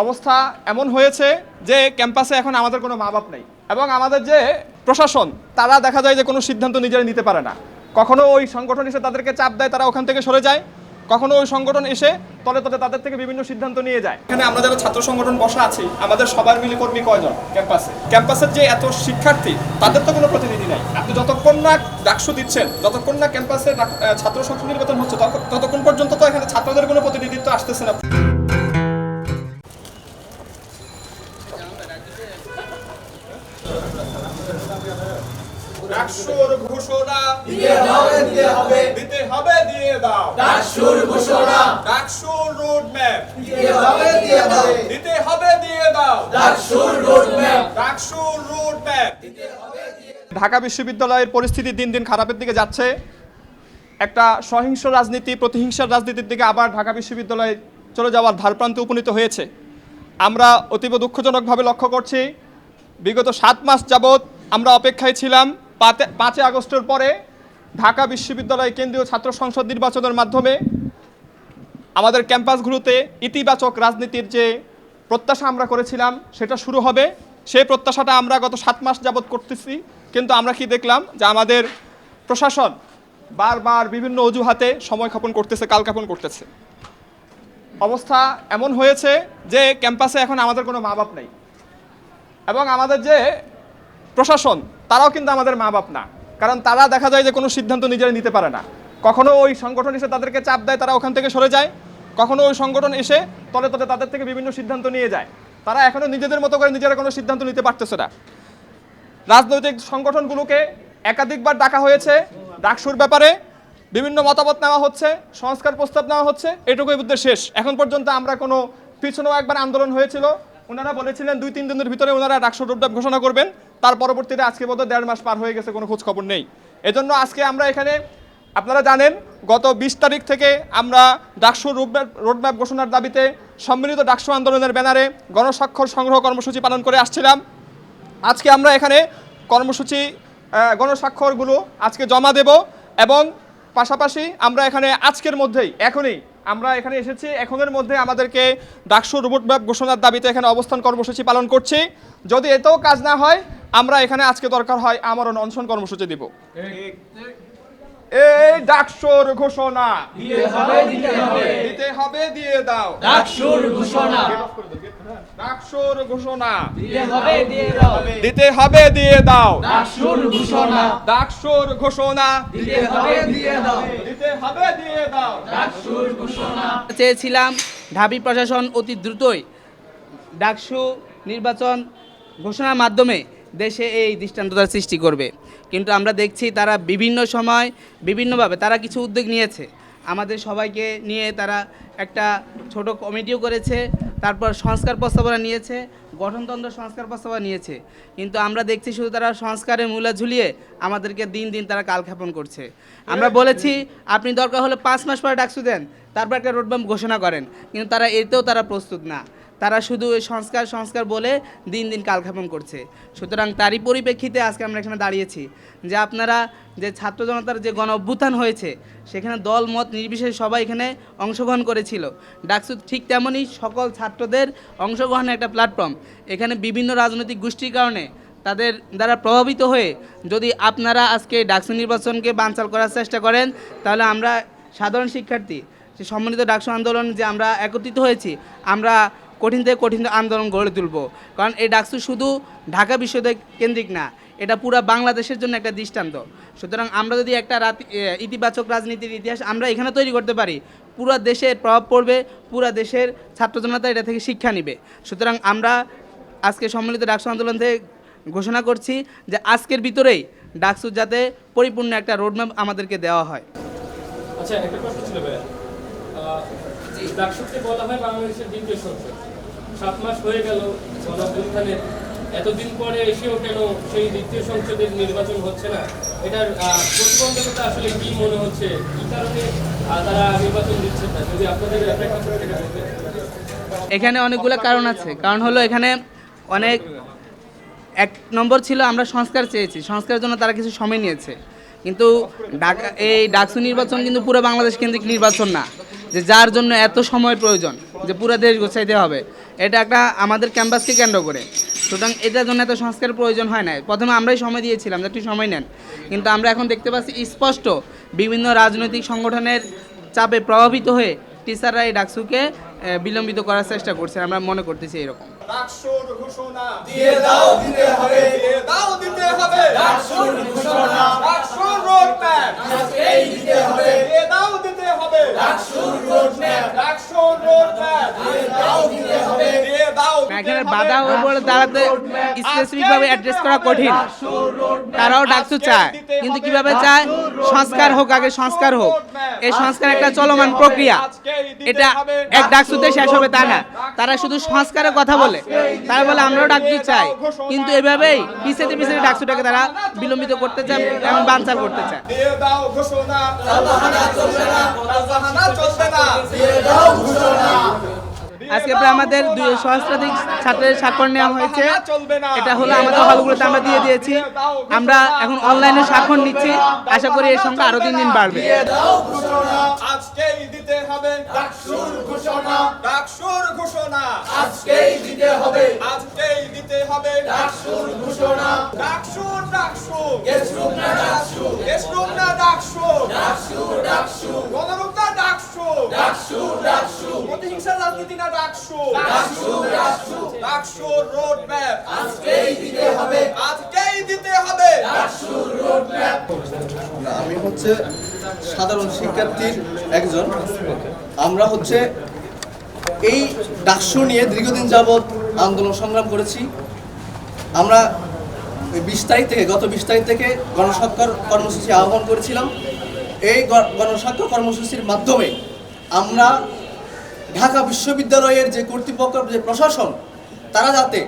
অবস্থা এমন হয়েছে যে ক্যাম্পাসে এখন আমাদের কোনো মা বাপ নেই এবং আমাদের যে প্রশাসন তারা দেখা যায় যে কোনো সিদ্ধান্ত নিজেরা নিতে পারে না। কখনো ওই সংগঠন এসে তাদেরকে চাপ দেয়, তারা ওখান থেকে সরে যায়, কখনো ওই সংগঠন এসে তলে তলে তাদের থেকে বিভিন্ন সিদ্ধান্ত নিয়ে যায়। এখানে আমরা যারা ছাত্র সংগঠন বসা আছি, আমাদের সবার মিলে কর্মী কয়জন ক্যাম্পাসের যে এত শিক্ষার্থী তাদের তো কোনো প্রতিনিধি নাই। আপনি যতক্ষণ না ডাকসু দিচ্ছেন, যতক্ষণ না ক্যাম্পাসে ছাত্র সংসদ নির্বাচন হচ্ছে, ততক্ষণ পর্যন্ত তো এখানে ছাত্রদের কোনো প্রতিনিধিত্ব আসতেছে না। ডাকসুর ঘোষণা দিতে হবে দিয়ে দাও। ডাকসুর ঘোষণা, ডাকসুর রোডম্যাপ দিতে হবে দিয়ে দাও। ডাকসুর রোডম্যাপ। ঢাকা বিশ্ববিদ্যালয়ের পরিস্থিতি দিন দিন খারাপের দিকে যাচ্ছে। একটা সহিংস রাজনীতি, প্রতিহিংসার রাজনীতির দিকে আবার ঢাকা বিশ্ববিদ্যালয়ে চলে যাওয়ার ধারপ্রান্তে উপনীত হয়েছে। আমরা অতীব দুঃখজনকভাবে লক্ষ্য করছি, বিগত 7 মাস যাবৎ আমরা অপেক্ষায় ছিলাম 5 আগস্টের পরে ঢাকা বিশ্ববিদ্যালয় কেন্দ্রীয় ছাত্র সংসদ নির্বাচনের মাধ্যমে আমাদের ক্যাম্পাসগুলোতে ইতিবাচক রাজনীতির যে প্রত্যাশা আমরা করেছিলাম সেটা শুরু হবে। সেই প্রত্যাশাটা আমরা গত 7 মাস যাবৎ করতেছি, কিন্তু আমরা কি দেখলাম যে আমাদের প্রশাসন বারবার বিভিন্ন অজুহাতে সময় ক্ষেপণ করতেছে, কালক্ষেপণ করতেছে। অবস্থা এমন হয়েছে যে ক্যাম্পাসে এখন আমাদের কোনো মা বাপ নেই এবং আমাদের যে প্রশাসন তারাও কিন্তু আমাদের মা বাপ না, কারণ তারা দেখা যায় যে কোনো সিদ্ধান্ত নিজেরা নিতে পারে না। কখনো ওই সংগঠন এসে তাদেরকে চাপ দেয়, তারা ওখান থেকে সরে যায়, কখনো ওই সংগঠন এসে তলে তলে তাদের থেকে বিভিন্ন সিদ্ধান্ত নিয়ে যায়। তারা এখনও নিজেদের মতো করে নিজেরা কোনো সিদ্ধান্ত নিতে পারতেছে না। রাজনৈতিক সংগঠনগুলোকে একাধিকবার ডাকা হয়েছে, ডাকসুর ব্যাপারে বিভিন্ন মতামত নেওয়া হচ্ছে, সংস্কার প্রস্তাব নেওয়া হচ্ছে, এটুকুই বুদ্ধে শেষ। এখন পর্যন্ত আমরা কোনো, পিছনেও একবার আন্দোলন হয়েছিল, ওনারা বলেছিলেন 2-3 দিনের ভিতরে ওনারা ডাকসুর রোডম্যাপ ঘোষণা করবেন, তার পরবর্তীতে আজকে বোধহয় 1.5 মাস পার হয়ে গেছে, কোনো খোঁজ খবর নেই। এজন্য আজকে আমরা এখানে, আপনারা জানেন গত 20 তারিখ থেকে আমরা ডাকসুর রোডম্যাপ ঘোষণার দাবিতে সম্মিলিত ডাকসু আন্দোলনের ব্যানারে গণস্বাক্ষর সংগ্রহ কর্মসূচি পালন করে আসছিলাম। আজকে আমরা এখানে কর্মসূচি গণস্বাক্ষরগুলো আজকে জমা দেব এবং পাশাপাশি আমরা এখানে আজকের মধ্যেই, এখনই আমরা এখানে এসেছি, এখনের মধ্যে আমাদেরকে ডাকসুর রোডম্যাপ ঘোষণার দাবিতে এখানে অবস্থান কর্মসূচি পালন করছি। যদি এতেও কাজ না হয় আমরা এখানে আজকে দরকার হয় আমরণ অনশন কর্মসূচি দিব। এই ডাকসুর ঘোষণা দিতে হবে দিয়ে দাও। ডাকসুর ঘোষণা দিতে হবে দিয়ে দাও। ডাকসুর ঘোষণা চেয়েছিলাম ঢাবি প্রশাসন অতি দ্রুতই ডাকসু নির্বাচন ঘোষণার মাধ্যমে দেশে এই দৃষ্টান্ততার সৃষ্টি করবে, কিন্তু আমরা দেখছি তারা বিভিন্ন সময় বিভিন্নভাবে তারা কিছু উদ্যোগ নিয়েছে। আমাদের সবাইকে নিয়ে তারা একটা ছোট কমিটিও করেছে, তারপর সংস্কার প্রস্তাবনা নিয়েছে, গঠনতন্ত্র সংস্কার প্রস্তাবনা নিয়েছে, কিন্তু আমরা দেখছি শুধু তারা সংস্কারের মূলা ঝুলিয়ে আমাদেরকে দিন দিন তারা কালক্ষেপণ করছে। আমরা বলেছি আপনি দরকার হলে 5 মাস পরে ডাকসু দেন, তারপর একটা রোডম্যাপ ঘোষণা করেন, কিন্তু তারা এতেও তারা প্রস্তুত না। তারা শুধু ওই সংস্কার বলে দিন দিন কালক্ষেপণ করছে। সুতরাং তারই পরিপ্রেক্ষিতে আজকে আমরা এখানে দাঁড়িয়েছি যে আপনারা যে ছাত্র জনতার যে গণ অভ্যুত্থান হয়েছে সেখানে দল মত নির্বিশেষে সবাই এখানে অংশগ্রহণ করেছিল। ডাকসু ঠিক তেমনই সকল ছাত্রদের অংশগ্রহণের একটা প্ল্যাটফর্ম। এখানে বিভিন্ন রাজনৈতিক গোষ্ঠীর কারণে তাদের দ্বারা প্রভাবিত হয়ে যদি আপনারা আজকে ডাকসু নির্বাচনকে বানচাল করার চেষ্টা করেন, তাহলে আমরা সাধারণ শিক্ষার্থী যে সম্মিলিত ডাকসু আন্দোলন যে আমরা একত্রিত হয়েছি, আমরা কঠিন থেকে কঠিন আন্দোলন গড়ে তুলব। কারণ এই ডাকসু শুধু ঢাকা বিশ্ববিদ্যালয় কেন্দ্রিক না, এটা পুরো বাংলাদেশের জন্য একটা দৃষ্টান্ত। সুতরাং আমরা যদি একটা ইতিবাচক রাজনীতির ইতিহাস আমরা এখানে তৈরি করতে পারি, পুরো দেশের প্রভাব পড়বে, পুরো দেশের ছাত্র জনতা এটা থেকে শিক্ষা নেবে। সুতরাং আমরা আজকে সম্মিলিত ডাকসু আন্দোলন থেকে ঘোষণা করছি যে আজকের ভিতরেই ডাকসু যাতে পরিপূর্ণ একটা রোডম্যাপ আমাদেরকে দেওয়া হয়। আচ্ছা, একটা প্রশ্ন ছিল ভাইয়া, ডাকসুকে বলা হয় বাংলাদেশের দ্বিতীয় সংসদ। 7 মাস হয়ে গেল গণঅভ্যুত্থানের, এতদিন পরে এসেও কেন সেই দ্বিতীয় সংসদের নির্বাচন হচ্ছে না? এটার প্রতিবন্ধকতা আসলে কি মনে হচ্ছে, কি কারণে তারা নির্বাচন দিচ্ছেন না? যদি আপনাদের এখানে অনেকগুলো কারণ আছে। কারণ হলো এখানে অনেক, 1 নম্বর ছিল আমরা সংস্কার চেয়েছি, সংস্কারের জন্য তারা কিছু সময় নিয়েছে, কিন্তু এই ডাকসু নির্বাচন কিন্তু পুরো বাংলাদেশ কেন্দ্রিক নির্বাচন না যে যার জন্য এত সময় প্রয়োজন। যে পুরো দেশ গোছাইতে হবে, এটা একটা আমাদের ক্যাম্পাসকে কেন্দ্র করে। সুতরাং এটার জন্য এত সংস্কারের প্রয়োজন হয় না। প্রথমে আমরাই সময় দিয়েছিলাম যে একটু সময় নেন, কিন্তু আমরা এখন দেখতে পাচ্ছি স্পষ্ট বিভিন্ন রাজনৈতিক সংগঠনের চাপে প্রভাবিত হয়ে টিচাররা এই ডাকসুকে বিলম্বিত করার চেষ্টা করছে, আমরা মনে করতেছি এরকম। ডাকসুর ঘোষণা দিয়ে দাও দিতে হবে, দিয়ে দাও দিতে হবে, ডাকসুর ঘোষণা ডাকসুর রোডম্যাপ আজকেই দিতে হবে, দিয়ে দাও দিতে হবে, ডাকসুর রোডম্যাপ ডাকসুর রোডম্যাপ দিয়ে দাও দিতে হবে, দিয়ে দাও দিতে এখানে হবে। বাধা উপরে দাঁড়াতে স্পেসিফিকভাবে অ্যাড্রেস করা কঠিন। তারাও ডাকসু চায়, কিন্তু কিভাবে চায়? সংস্কার হোক, আগে সংস্কার হোক। এই সংস্কার একটা চলমান প্রক্রিয়া, এটা এক ডাকসুতে শেষ হবে তা না। তারা শুধু সংস্কারের কথা বলে, তারা বলে আমরাও ডাকসু চাই, কিন্তু এভাবেই পিছাতে পিছাতে ডাকসুটাকে তারা বিলম্বিত করতে চায় এবং বানচাল করতে চায়। দিয়ে দাও ঘোষণা, তালবাহানা চলবে না, তালবাহানা চলবে না, দিয়ে দাও ঘোষণা। আজকে প্রায় আমাদের 200 সহস্রাধিক ছাত্রের স্বাক্ষর নেওয়া হয়েছে। চলবে না। এটা হলো আমাদের হলগুলোতে আমরা দিয়ে দিয়েছি। আমরা এখন অনলাইনে স্বাক্ষর নিচ্ছি, আশা করি এর সংখ্যা আরো 3 দিন বাড়বে। দিয়ে দাও ঘোষণা আজকেই দিতে হবে, ডাকসুর ঘোষণা ডাকসুর ঘোষণা আজকেই দিতে হবে, আজকেই দিতে হবে, ডাকসুর ঘোষণা ডাকসুর ডাকসু গেছরুম না ডাকসু, দেশরূপ না ডাকসু, ডাকসু ডাকসু, গণরূপ না ডাকসু, ডাকসু ডাকসু, প্রতিহিংসার রাজনীতি না ডাকসু, ডাকসু ডাকসু, ডাকসুর রোডম্যাপ আজকেই দিতে হবে, আজকেই দিতে হবে। ডাকসুর রোডম্যাপ। আমি হচ্ছে সাধারণ শিক্ষার্থীর একজন। আমরা হচ্ছে এই ডাকসু নিয়ে দীর্ঘদিন যাবৎ আন্দোলন সংগ্রাম করেছি। আমরা 20 তারিখ থেকে, গত 20 তারিখ থেকে গণস্বাক্ষর কর্মসূচি আহ্বান করেছিলাম। এই গণস্বাক্ষর কর্মসূচির মাধ্যমে আমরা ঢাকা বিশ্ববিদ্যালয়ের যে কর্তৃপক্ষ, যে প্রশাসন, তারা যাতে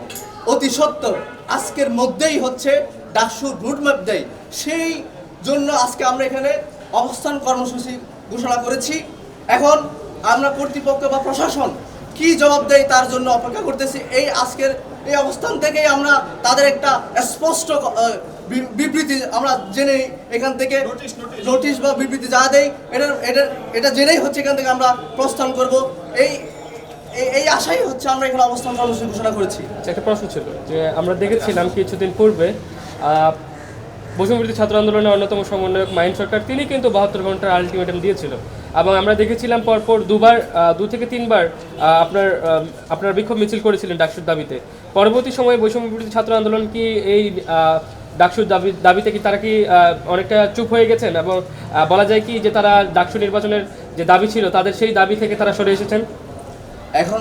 অতি সত্বর আজকের মধ্যেই হচ্ছে ডাকসুর রুটম্যাপ দেয়, সেই জন্য আজকে আমরা এখানে অবস্থান কর্মসূচি ঘোষণা করেছি। এখন আমরা কর্তৃপক্ষ বা প্রশাসন কি জবাব দেয় তার জন্য অপেক্ষা করতেছি। এই আজকের এই অবস্থান থেকেই আমরা তাদের একটা স্পষ্ট বিবৃতি আমরা জেনে এখান থেকে নোটিশ বা বিবৃতি যা দেয় এটা জেনেই হচ্ছে এখান থেকে আমরা প্রস্থান করব। এই আশাই হচ্ছে আমরা এখানে অবস্থান কর্মসূচি ঘোষণা করেছি। একটা প্রশ্ন ছিল যে আমরা দেখেছিলাম কিছুদিন পূর্বে বৈষম্যবিরোধী ছাত্র আন্দোলনের অন্যতম সমন্বয়ক মাহিন সরকার, তিনি কিন্তু 72 ঘন্টার আলটিমেটাম দিয়েছিল, এবং আমরা দেখেছিলাম পরপর 2 থেকে 3 বার আপনার বিক্ষোভ মিছিল করেছিলেন ডাকসুর দাবিতে। পরবর্তী সময়ে বৈষম্যবিরোধী ছাত্র আন্দোলন কি এই ডাকসুর দাবিতে কি তারা কি অনেকটা চুপ হয়ে গেছেন, এবং বলা যায় কি যে তারা ডাকসু নির্বাচনের যে দাবি ছিল তাদের সেই দাবি থেকে তারা সরে এসেছেন? এখন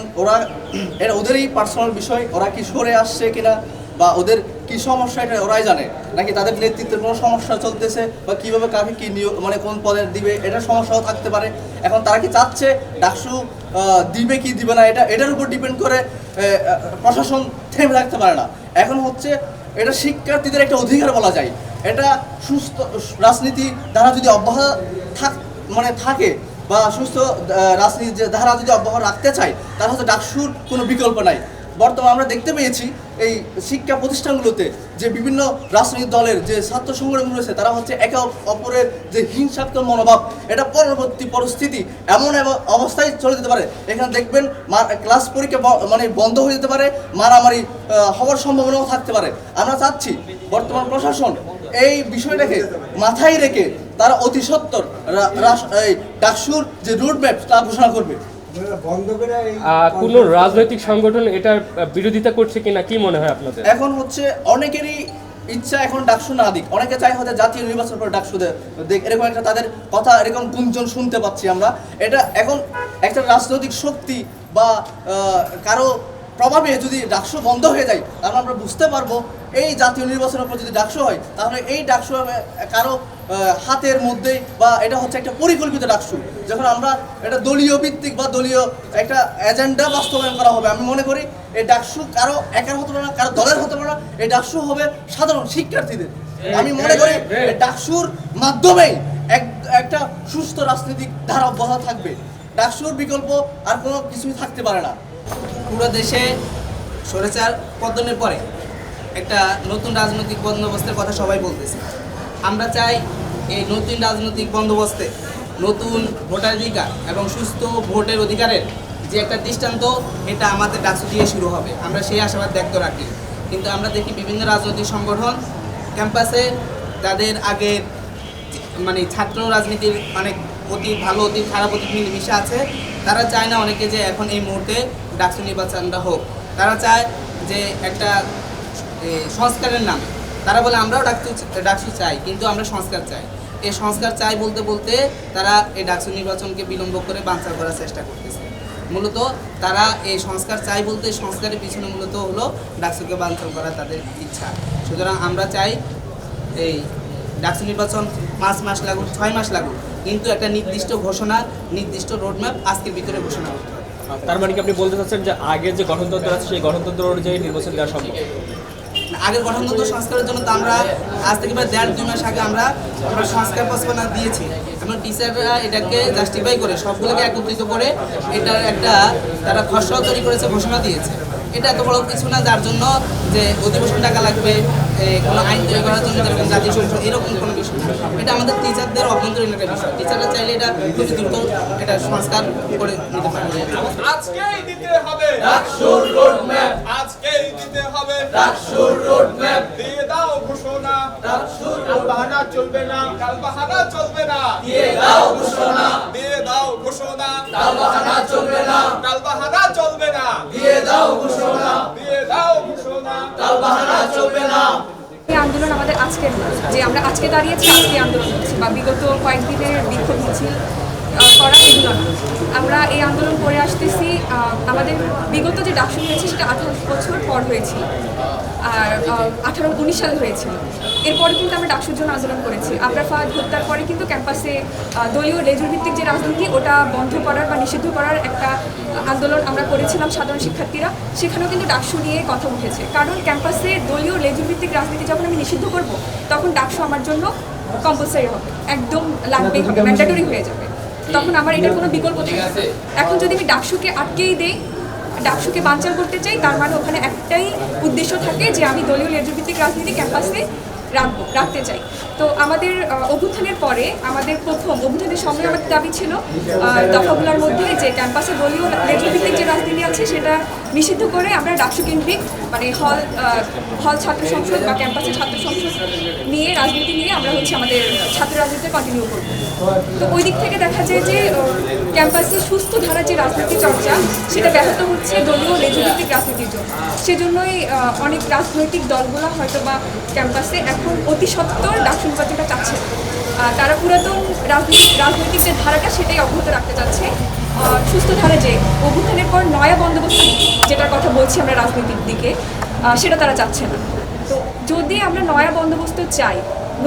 এটা ওদেরই পার্সোনাল বিষয়, ওরা কি সরে আসছে কিনা বা ওদের কি সমস্যা এটা ওরাই জানে, নাকি তাদের নেতৃত্বের কোনো সমস্যা চলতেছে বা কিভাবে কাকে কি মানে কোন পদে দিবে এটার সমস্যাও থাকতে পারে। এখন তারা কি চাচ্ছে ডাকসু দিবে কি দিবে না, এটার উপর ডিপেন্ড করে প্রশাসন থেমে রাখতে পারে না। এখন হচ্ছে এটা শিক্ষার্থীদের একটা অধিকার বলা যায়। এটা সুস্থ রাজনীতি ধারা যদি অব্যাহত থাকে বা সুস্থ রাজনীতি ধারা যদি অব্যাহত রাখতে চায়, তাহলে হয়তো ডাকসুর কোনো বিকল্প নাই। বর্তমানে আমরা দেখতে পেয়েছি এই শিক্ষা প্রতিষ্ঠানগুলোতে যে বিভিন্ন রাজনৈতিক দলের যে ছাত্র সংগঠনগুলো রয়েছে, তারা হচ্ছে একে অপরের যে হিংসাত্মক মনোভাব, এটা পরবর্তী পরিস্থিতি এমন অবস্থায় চলে যেতে পারে। এখানে দেখবেন ক্লাস পরীক্ষা বন্ধ হয়ে যেতে পারে, মারামারি হওয়ার সম্ভাবনাও থাকতে পারে। আমরা চাচ্ছি বর্তমান প্রশাসন এই বিষয়টাকে মাথায় রেখে তারা অতি সত্বর এই ডাকসুর যে রুটম্যাপ তা ঘোষণা করবে। কোনো রাজনৈতিক সংগঠন এটার বিরোধিতা করছে কিনা কি মনে হয় আপনাদের? এখন হচ্ছে অনেকেরই ইচ্ছা এখন ডাকসু না দিক, অনেকে চাই হয়তো জাতীয় নির্বাচন পরে ডাকসু দেখ, এরকম একটা তাদের কথা এরকম গুঞ্জন শুনতে পাচ্ছি আমরা। এটা এখন একটা রাজনৈতিক শক্তি বা কারো প্রভাবে যদি ডাকসু বন্ধ হয়ে যায়, তাহলে আমরা বুঝতে পারবো এই জাতীয় নির্বাচনের পর যদি ডাকসু হয়, তাহলে এই ডাকসু কারো হাতের মধ্যে বা এটা হচ্ছে একটা পরিকল্পিত ডাকসু। যখন আমরা এটা দলীয় ভিত্তিক বা দলীয় একটা এজেন্ডা বাস্তবায়ন করা হবে, আমি মনে করি এই ডাকসু কারো একার হতে পারে না, কারো দলের হতে পারে না, এই ডাকসু হবে সাধারণ শিক্ষার্থীদের। আমি মনে করি এই ডাকসুর মাধ্যমেই একটা সুস্থ রাজনৈতিক ধারা অব্যাহত থাকবে। ডাকসুর বিকল্প আর কোনো কিছুই থাকতে পারে না। পুরো দেশে স্বৈরাচার পতনের পরে একটা নতুন রাজনৈতিক বন্দোবস্তের কথা সবাই বলতেছে। আমরা চাই এই নতুন রাজনৈতিক বন্দোবস্তে নতুন ভোটাধিকার এবং সুস্থ ভোটের অধিকারের যে একটা দৃষ্টান্ত এটা আমাদের ডাকসু দিয়ে শুরু হবে, আমরা সেই আশাবাদ ব্যক্ত রাখি। কিন্তু আমরা দেখি বিভিন্ন রাজনৈতিক সংগঠন ক্যাম্পাসে তাদের আগের মানে ছাত্র রাজনীতির অনেক অতি ভালো অতি খারাপ অতি মিশে আছে। তারা চায় না অনেকে যে এখন এই মুহূর্তে ডাকসু নির্বাচনটা হোক। তারা চায় যে একটা সংস্কারের নামে তারা বলে আমরাও ডাকসু চাই, কিন্তু আমরা সংস্কার চাই। এই সংস্কার চাই বলতে বলতে তারা এই ডাকসু নির্বাচনকে বিলম্ব করে বানচাল করার চেষ্টা করতেছে। মূলত তারা এই সংস্কার চাই বলতে সংস্কারের পিছনে মূলত হলো ডাকসুকে বানচাল করা তাদের ইচ্ছা। সুতরাং আমরা চাই এই ডাকসু নির্বাচন 5 মাস লাগুক 6 মাস লাগুক, কিন্তু একটা নির্দিষ্ট ঘোষণা নির্দিষ্ট রোডম্যাপ আজকের ভিতরে ঘোষণা করতে হবে। তার মানে কি আপনি বলতে চাচ্ছেন যে আগের যে গঠনতন্ত্র আছে সেই গঠনতন্ত্র অনুযায়ী নির্বাচন দেওয়া সম্ভব? আগের গঠনতন্ত্র সংস্কারের জন্য তো আমরা আজ থেকে প্রায় 1.5-2 মাস আগে আমরা সংস্কার প্রস্তাবনা দিয়েছি এবং টিচাররা এটাকে জাস্টিফাই করে সবগুলোকে একত্রিত করে এটার একটা তারা খসড়া তৈরি করেছে, ঘোষণা দিয়েছে। এটা এত বড় কিছু না যার জন্য যে অধিবেশন টাকা লাগবে, কোনো আইন তৈরি করার জন্য যেরকম জাতীয় সংসদ এরকম কোনো বিষয় না। এটা আমাদের টিচারদের অভ্যন্তরীণ একটা বিষয়। টিচাররা চাইলে এটা খুব দ্রুত এটা সংস্কার করে নিতে পারে। আজকেই দিতে হবে ডাকসুর রোডম্যাপ, আজকেই দিতে হবে ডাকসুর রোডম্যাপ, দিয়ে দাও ঘোষণা, ডাকসুর বাহানা চলবে না, কাল বাহানা চলবে না, দিয়ে দাও ঘোষণা, দিয়ে দাও ঘোষণা, তালবাহানা চলবে না, কাল বাহানা চলবে না, দিয়ে দাও ঘোষণা, দিয়ে দাও ঘোষণা, তালবাহানা চলবে না। এই আন্দোলন আমাদের আজকের না, যে আমরা আজকে দাঁড়িয়েছি আজকে আন্দোলন হচ্ছে বা বিগত কয়েকদিনের বিক্ষোভ মিছিল করা এগুলো না। আমরা এই আন্দোলন করে আসতেছি, আমাদের বিগত যে ডাকসু হয়েছে সেটা 28 বছর পর হয়েছিল, আর 18-19 সালে হয়েছিল। এরপরে কিন্তু আমরা ডাকসুর জন্য আন্দোলন করেছি। আমরা ফাহাদ হত্যার পরে কিন্তু ক্যাম্পাসে দলীয় লেজুর ভিত্তিক যে রাজনীতি ওটা বন্ধ করার বা নিষিদ্ধ করার একটা আন্দোলন আমরা করেছিলাম সাধারণ শিক্ষার্থীরা। সেখানেও কিন্তু ডাকসু নিয়ে কথা উঠেছে, কারণ ক্যাম্পাসে দলীয় লেজুর ভিত্তিক রাজনীতি যখন আমি নিষিদ্ধ করব তখন ডাকসু আমার জন্য কম্পালসারি হবে, একদম লাগবেই হবে, ম্যান্ডেটরি হয়ে যাবে। তখন আমার এটার কোনো বিকল্প থাকবে না। এখন যদি আমি ডাকসুকে আটকেই দেই, ডাকসুকে বানচাল করতে চাই, তার মানে ওখানে একটাই উদ্দেশ্য থাকে যে আমি দলীয় লেজুভিত্তিক রাজনীতি ক্যাম্পাসে রাখতে চাই। তো আমাদের অভ্যুত্থানের পরে আমাদের প্রথম অভ্যুত্থানের সময় আমাদের দাবি ছিল দফাগুলোর মধ্যে যে ক্যাম্পাসে দলীয় লেজুভিত্তিক যে রাজনীতি আছে সেটা নিষিদ্ধ করে আমরা ডাকসু কেন্দ্রিক মানে হল ছাত্র সংসদ বা ক্যাম্পাসের ছাত্র সংসদ নিয়ে রাজনীতি নিয়ে আমরা হচ্ছে আমাদের ছাত্র রাজনীতি কন্টিনিউ করব। তো ওই দিক থেকে দেখা যায় যে ক্যাম্পাসে সুস্থ ধারার যে রাজনীতি চর্চা সেটা ব্যাহত হচ্ছে দলীয় লেজুভিত্তিক রাজনীতির জন্য। সেজন্যই অনেক রাজনৈতিক দলগুলো হয়তো বা ক্যাম্পাসে এখন অতি সত্বর ডাকসু নির্বাচনটা চাচ্ছে। তারা পুরাতন রাজনৈতিক যে ধারাটা সেটাই অব্যাহত রাখতে চাচ্ছে। সুস্থ ধারা যে অভ্যুত্থানের পর নয়া বন্দোবস্ত যেটার কথা বলছি আমরা রাজনীতির দিকে, সেটা তারা চাচ্ছে না। তো যদি আমরা নয়া বন্দোবস্ত চাই,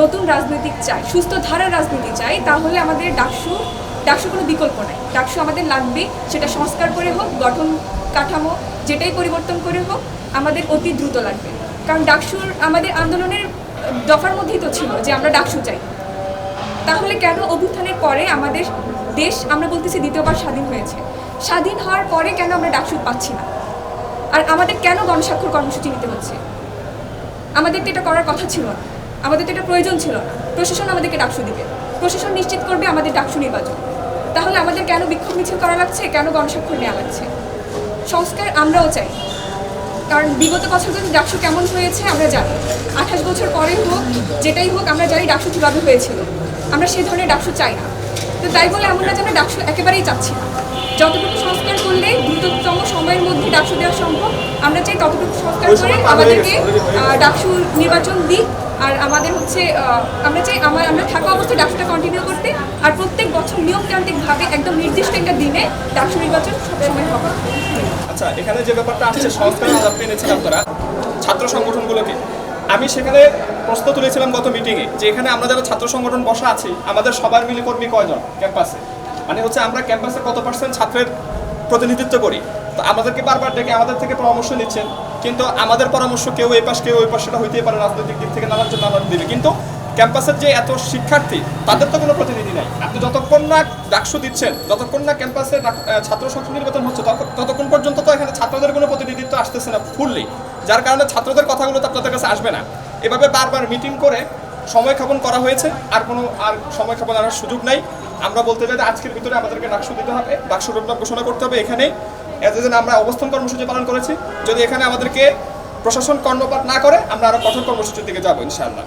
নতুন রাজনৈতিক চাই, সুস্থ ধারার রাজনীতি চাই, তাহলে আমাদের ডাকসু কোনো বিকল্প নাই। ডাকসু আমাদের লাগবে, সেটা সংস্কার করে হোক, গঠন কাঠামো যেটাই পরিবর্তন করে হোক, আমাদের অতি দ্রুত লাগবে। কারণ ডাকসুর আমাদের আন্দোলনের দফার মধ্যেই তো ছিল যে আমরা ডাকসু চাই। তাহলে কেন অভ্যুত্থানের পরে আমাদের দেশ, আমরা বলতেছি দ্বিতীয়বার স্বাধীন হয়েছে, স্বাধীন হওয়ার পরে কেন আমরা ডাকসু পাচ্ছি না? আর আমাদের কেন গণস্বাক্ষর কর্মসূচি নিতে হচ্ছে? আমাদের তো এটা করার কথা ছিল না, আমাদের তো এটা প্রয়োজন ছিল না। প্রশাসন আমাদেরকে ডাকসু দিবে, প্রশাসন নিশ্চিত করবে আমাদের ডাকসু নির্বাচন। তাহলে আমাদের কেন বিক্ষোভ মিছিল করা লাগছে, কেন গণস্বাক্ষর নেওয়া লাগছে? সংস্কার আমরাও চাই, কারণ বিগত বছরগুলো ডাকসু কেমন হয়েছে আমরা জানি। 28 বছর পরে হোক যেটাই হোক আমরা জানি ডাকসু কীভাবে হয়েছিল। আমরা সেই ধরনের ডাকসু চাই না। তো তাই বলে এমন না যে আমরা ডাকসু একেবারেই চাচ্ছি না। যতটুকু সংস্কার করলে দ্রুততম সময়ের মধ্যে ডাকসু দেওয়া সম্ভব আমরা চাই, ততটুকু সংস্কার করে আমাদেরকে ডাকসু নির্বাচন দিক। আর আমাদের হচ্ছে আমরা চাই আমরা থাকা অবস্থায় ডাকসুটা কন্টিনিউ করতে, আর প্রত্যেক বছর নিয়মতান্ত্রিকভাবে একদম নির্দিষ্ট একটা দিনে ডাকসু নির্বাচন সবসময় হবে। আচ্ছা, এখানে যে ব্যাপারটা আসছে সংস্কার আলাপ এনেছেন আপনারা ছাত্র সংগঠনগুলোকে। আমি সেখানে প্রশ্ন তুলেছিলাম গত মিটিংয়ে যে এখানে আমরা যারা ছাত্র সংগঠন বসা আছি আমাদের সবার মিলে কর্মী কয়জন ক্যাম্পাসে, মানে হচ্ছে আমরা ক্যাম্পাসে কত % ছাত্রের প্রতিনিধিত্ব করি। তো আমাদেরকে বারবার ডেকে আমাদের থেকে পরামর্শ নিচ্ছেন, কিন্তু আমাদের পরামর্শ কেউ এই পাশ কেউ ওই পাশ সেটা হইতেই পারে, রাজনৈতিক দিক থেকে নানান জন্য নানান দিবে, কিন্তু ক্যাম্পাসের যে এত শিক্ষার্থী তাদের তো কোনো প্রতিনিধি নাই। আপনি যতক্ষণ না ডাকসু দিচ্ছেন, যতক্ষণ না ক্যাম্পাসে ছাত্র সংসদ নির্বাচন হচ্ছে, ততক্ষণ পর্যন্ত তো এখানে ছাত্রদের কোনো প্রতিনিধিত্ব আসতেছে না ফুললি, যার কারণে ছাত্রদের কথাগুলো তো আপনাদের কাছে আসবে না। এভাবে বারবার মিটিং করে সময় ক্ষেপণ করা হয়েছে, আর সময় ক্ষেপণ আনার সুযোগ নাই। আমরা বলতে চাই যে আজকের ভিতরে আমাদেরকে ডাকসু দিতে হবে, ডাকসু রোডম্যাপ ঘোষণা করতে হবে। এখানে এতদিন আমরা অবস্থান কর্মসূচি পালন করেছি, যদি এখানে আমাদেরকে প্রশাসন কর্ণপাত না করে আমরা আরো কঠোর কর্মসূচির দিকে যাবো ইনশাআল্লাহ।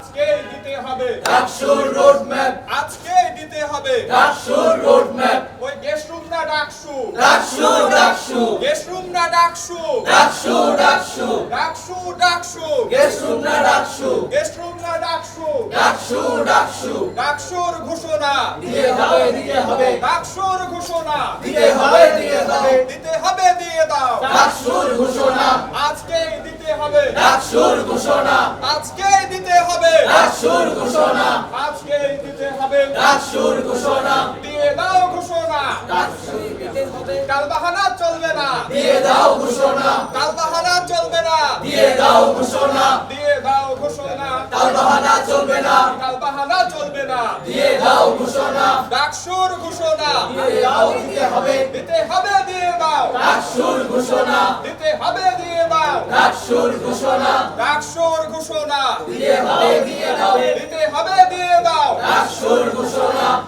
আজকেই দিতে হবে ডাকসুর রোডম্যাপ, আজকেই দিতে হবে ডাকসুর রোডম্যাপ, ওই গেস্ট রুম না ডাকসু, ডাকসু ডাকসু, গেস্ট রুম না ডাকসু, ডাকসু ডাকসু, ডাকসু ডাকসু, গেস্ট রুম না ডাকসু, গেস্ট রুম না ডাকসু, ডাকসু ডাকসু, ডাকসুর ঘোষণা দিতে হবে দিতে হবে, ডাকসুর ঘোষণা দিতে হবে দিতে হবে, দিতে হবে, দিয়ে দাও ডাকসুর ঘোষণা, আজকেই দিতে হবে, ডাকসুর ঘোষণা, আজকেই দিতে হবে, ডাকসুর ঘোষণা, আজকেই দিতে হবে, ডাকসুর ঘোষণা, দিয়ে দাও ঘোষণা। ডাকসু দিতে হবে, কাল বাহানা চলবে না, দিয়ে দাও ঘোষণা, কাল বাহানা চলবে না, দিয়ে দাও ঘোষণা, দিয়ে দাও ঘোষণা, কাল বাহানা চলবে না, কাল বাহানা চলবে না, দিয়ে দাও ঘোষণা, ডাকসুর ঘোষণা দিয়ে দাও দিতে হবে, দিতে হবে, দিয়ে দাও ডাকসুর ঘোষণা, দিতে হবে, দিয়ে দাও ডাকসুর ঘোষণা, ডাকসুর ঘোষণা দিয়ে হবে দিয়ে দাও, দিতে হবে, দিয়ে দাও ডাকসুর